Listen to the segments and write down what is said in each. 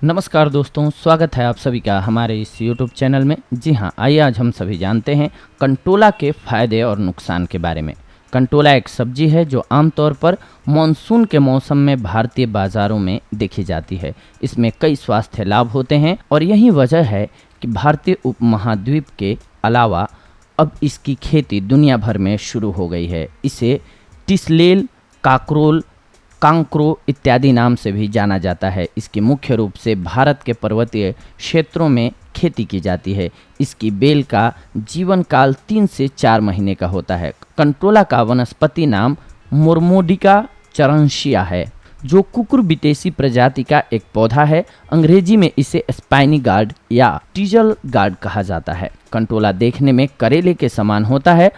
नमस्कार दोस्तों, स्वागत है आप सभी का हमारे इस YouTube चैनल में। जी हाँ, आइए आज हम सभी जानते हैं कंटोला के फ़ायदे और नुकसान के बारे में। कंटोला एक सब्जी है जो आमतौर पर मानसून के मौसम में भारतीय बाज़ारों में देखी जाती है। इसमें कई स्वास्थ्य लाभ होते हैं और यही वजह है कि भारतीय उपमहाद्वीप के अलावा अब इसकी खेती दुनिया भर में शुरू हो गई है। इसे टिसलेल, काकरोल, कांक्रो इत्यादि नाम से भी जाना जाता है। इसकी मुख्य रूप से भारत के पर्वतीय क्षेत्रों में खेती की जाती है। इसकी बेल का जीवन काल 3 से 4 महीने का होता है। कंटोला का वनस्पति नाम मोरमोडिका चरंशिया है, जो कुकुरबिटेसी प्रजाति का एक पौधा है। अंग्रेजी में इसे स्पाइनी गार्ड या टीजल गार्ड कहा जाता है। कंटोला देखने में करेले के समान होता है,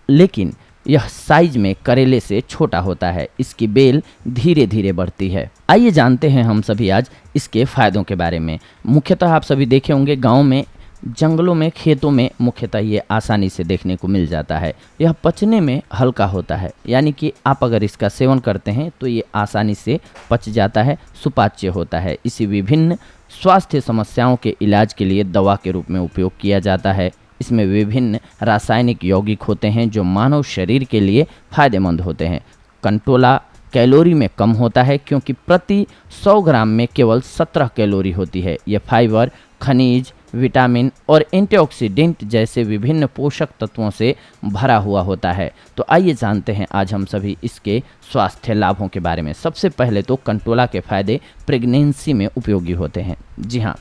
लेकिन यह साइज में करेले से छोटा होता है। इसकी बेल धीरे धीरे बढ़ती है। आइए जानते हैं हम सभी आज इसके फायदों के बारे में। मुख्यतः आप सभी देखे होंगे गांव में, जंगलों में, खेतों में मुख्यतः ये आसानी से देखने को मिल जाता है। यह पचने में हल्का होता है, यानी कि आप अगर इसका सेवन करते हैं तो ये आसानी से पच जाता है, सुपाच्य होता है। इसे विभिन्न स्वास्थ्य समस्याओं के इलाज के लिए दवा के रूप में उपयोग किया जाता है। इसमें विभिन्न रासायनिक यौगिक होते हैं जो मानव शरीर के लिए फायदेमंद होते हैं। कंटोला कैलोरी में कम होता है क्योंकि प्रति 100 ग्राम में केवल 17 कैलोरी होती है। यह फाइबर, खनिज, विटामिन और एंटीऑक्सीडेंट जैसे विभिन्न पोषक तत्वों से भरा हुआ होता है। तो आइए जानते हैं आज हम सभी इसके स्वास्थ्य लाभों के बारे में। सबसे पहले तो कंटोला के फायदे प्रेगनेंसी में उपयोगी होते हैं। जी हाँ,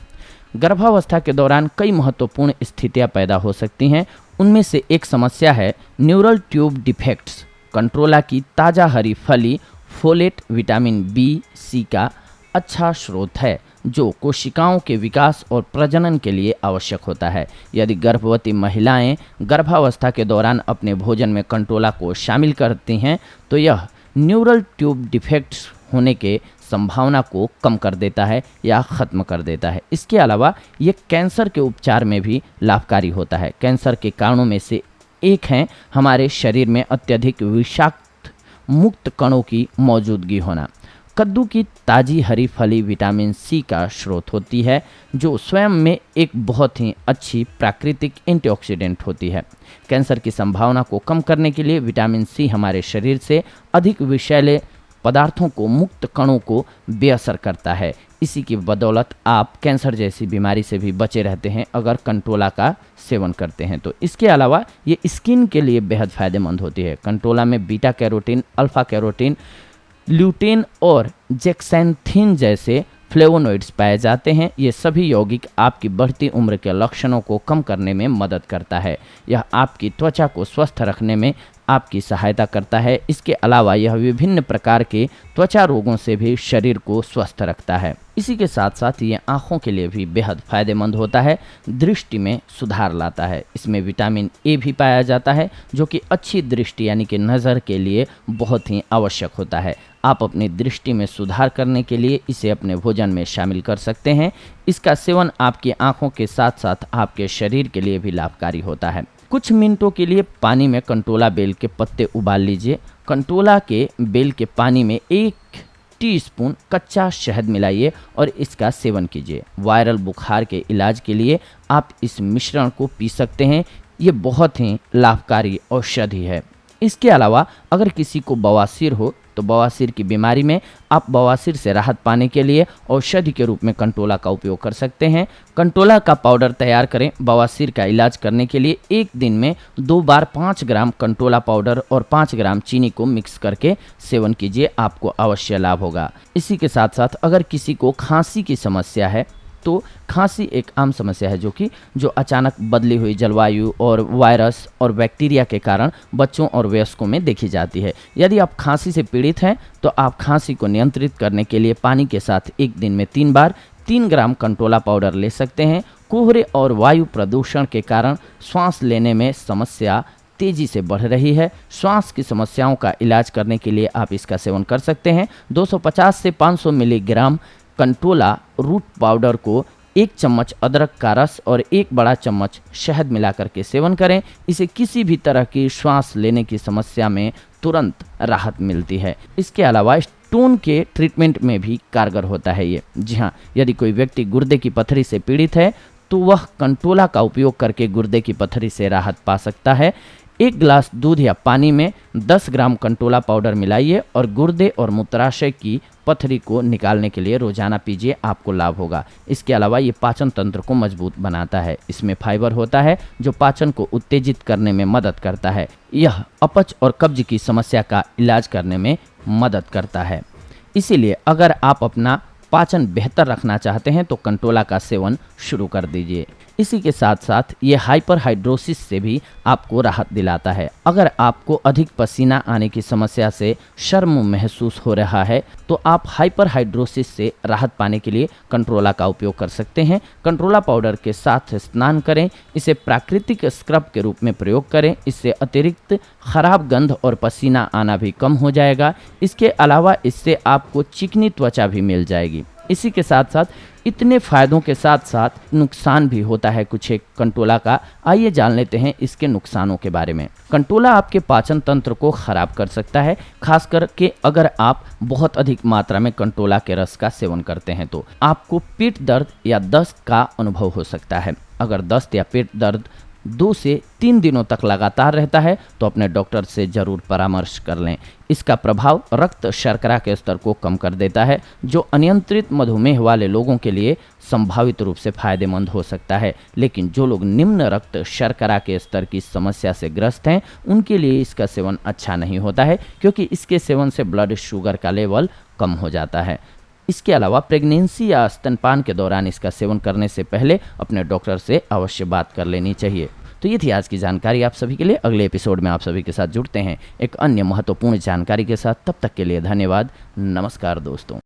गर्भावस्था के दौरान कई महत्वपूर्ण स्थितियां पैदा हो सकती हैं। उनमें से एक समस्या है न्यूरल ट्यूब डिफेक्ट्स। कंटोला की ताज़ा हरी फली फोलेट, विटामिन बी, सी का अच्छा स्रोत है, जो कोशिकाओं के विकास और प्रजनन के लिए आवश्यक होता है। यदि गर्भवती महिलाएं गर्भावस्था के दौरान अपने भोजन में कंटोला को शामिल करती हैं तो यह न्यूरल ट्यूब डिफेक्ट्स होने के संभावना को कम कर देता है या ख़त्म कर देता है। इसके अलावा ये कैंसर के उपचार में भी लाभकारी होता है। कैंसर के कारणों में से एक है हमारे शरीर में अत्यधिक विषाक्त मुक्त कणों की मौजूदगी होना। कद्दू की ताज़ी हरी फली विटामिन सी का स्रोत होती है, जो स्वयं में एक बहुत ही अच्छी प्राकृतिक एंटीऑक्सीडेंट होती है। कैंसर की संभावना को कम करने के लिए विटामिन सी हमारे शरीर से अधिक विषैले पदार्थों को, मुक्त कणों को बेअसर करता है। इसी की बदौलत आप कैंसर जैसी बीमारी से भी बचे रहते हैं अगर कंटोला का सेवन करते हैं तो। इसके अलावा ये स्किन के लिए बेहद फायदेमंद होती है। कंटोला में beta carotene, alpha carotene, lutein और जेक्सैंथिन जैसे फ्लेवोनोइड्स पाए जाते हैं। ये सभी यौगिक आपकी बढ़ती उम्र के लक्षणों को कम करने में मदद करता है। यह आपकी त्वचा को स्वस्थ रखने में आपकी सहायता करता है। इसके अलावा यह विभिन्न प्रकार के त्वचा रोगों से भी शरीर को स्वस्थ रखता है। इसी के साथ साथ ये आँखों के लिए भी बेहद फायदेमंद होता है, दृष्टि में सुधार लाता है। इसमें विटामिन ए भी पाया जाता है, जो कि अच्छी दृष्टि यानी कि नज़र के लिए बहुत ही आवश्यक होता है। आप अपनी दृष्टि में सुधार करने के लिए इसे अपने भोजन में शामिल कर सकते हैं। इसका सेवन आपकी आँखों के साथ साथ आपके शरीर के लिए भी लाभकारी होता है। कुछ मिनटों के लिए पानी में कंटोला बेल के पत्ते उबाल लीजिए। कंटोला के बेल के पानी में 1 टीस्पून कच्चा शहद मिलाइए और इसका सेवन कीजिए। वायरल बुखार के इलाज के लिए आप इस मिश्रण को पी सकते हैं। ये बहुत ही लाभकारी औषधि है। इसके अलावा अगर किसी को बवासीर हो तो बवासीर की बीमारी में आप बवासीर से राहत पाने के लिए औषधि के रूप में कंटोला का उपयोग कर सकते हैं। कंटोला का पाउडर तैयार करें। बवासीर का इलाज करने के लिए एक दिन में 2 बार 5 ग्राम कंटोला पाउडर और 5 ग्राम चीनी को मिक्स करके सेवन कीजिए, आपको अवश्य लाभ होगा। इसी के साथ साथ अगर किसी को खांसी की समस्या है तो खांसी एक आम समस्या है जो अचानक बदली हुई जलवायु और वायरस और बैक्टीरिया के कारण बच्चों और वयस्कों में देखी जाती है। यदि आप खांसी से पीड़ित हैं तो आप खांसी को नियंत्रित करने के लिए पानी के साथ एक दिन में 3 बार 3 ग्राम कंटोला पाउडर ले सकते हैं। कोहरे और वायु प्रदूषण के कारण सांस लेने में समस्या तेजी से बढ़ रही है। श्वास की समस्याओं का इलाज करने के लिए आप इसका सेवन कर सकते हैं। 250 से 500 मिलीग्राम कंटोला रूट पाउडर को 1 चम्मच अदरक का रस और 1 बड़ा चम्मच शहद मिलाकर के सेवन करें। इसे किसी भी तरह की श्वास लेने की समस्या में तुरंत राहत मिलती है। इसके अलावा स्टोन के ट्रीटमेंट में भी कारगर होता है ये। जी हाँ, यदि कोई व्यक्ति गुर्दे की पथरी से पीड़ित है तो वह कंटोला का उपयोग करके गुर्दे की पथरी से राहत पा सकता है। 1 गिलास दूध या पानी में 10 ग्राम कंटोला पाउडर मिलाइए और गुर्दे और मूत्राशय की पथरी को निकालने के लिए रोजाना पीजिए, आपको लाभ होगा। इसके अलावा ये पाचन तंत्र को मजबूत बनाता है। इसमें फाइबर होता है जो पाचन को उत्तेजित करने में मदद करता है। यह अपच और कब्ज की समस्या का इलाज करने में मदद करता है। इसीलिए अगर आप अपना पाचन बेहतर रखना चाहते हैं तो कंटोला का सेवन शुरू कर दीजिए। इसी के साथ साथ ये हाइपरहाइड्रोसिस से भी आपको राहत दिलाता है। अगर आपको अधिक पसीना आने की समस्या से शर्म महसूस हो रहा है तो आप हाइपरहाइड्रोसिस से राहत पाने के लिए कंट्रोला का उपयोग कर सकते हैं। कंट्रोला पाउडर के साथ स्नान करें, इसे प्राकृतिक स्क्रब के रूप में प्रयोग करें। इससे अतिरिक्त खराब गंध और पसीना आना भी कम हो जाएगा। इसके अलावा इससे आपको चिकनी त्वचा भी मिल जाएगी। इसी के साथ साथ इतने फायदों के साथ साथ नुकसान भी होता है कुछ एक कंटोला का। आइए जान लेते हैं इसके नुकसानों के बारे में। कंटोला आपके पाचन तंत्र को खराब कर सकता है, खास करके अगर आप बहुत अधिक मात्रा में कंटोला के रस का सेवन करते हैं तो आपको पेट दर्द या दस्त का अनुभव हो सकता है। अगर दस्त या पेट दर्द 2 से 3 दिनों तक लगातार रहता है तो अपने डॉक्टर से जरूर परामर्श कर लें। इसका प्रभाव रक्त शर्करा के स्तर को कम कर देता है, जो अनियंत्रित मधुमेह वाले लोगों के लिए संभावित रूप से फायदेमंद हो सकता है। लेकिन जो लोग निम्न रक्त शर्करा के स्तर की समस्या से ग्रस्त हैं उनके लिए इसका सेवन अच्छा नहीं होता है, क्योंकि इसके सेवन से ब्लड शुगर का लेवल कम हो जाता है। इसके अलावा प्रेगनेंसी या स्तनपान के दौरान इसका सेवन करने से पहले अपने डॉक्टर से अवश्य बात कर लेनी चाहिए। तो ये थी आज की जानकारी आप सभी के लिए। अगले एपिसोड में आप सभी के साथ जुड़ते हैं एक अन्य महत्वपूर्ण जानकारी के साथ। तब तक के लिए धन्यवाद। नमस्कार दोस्तों।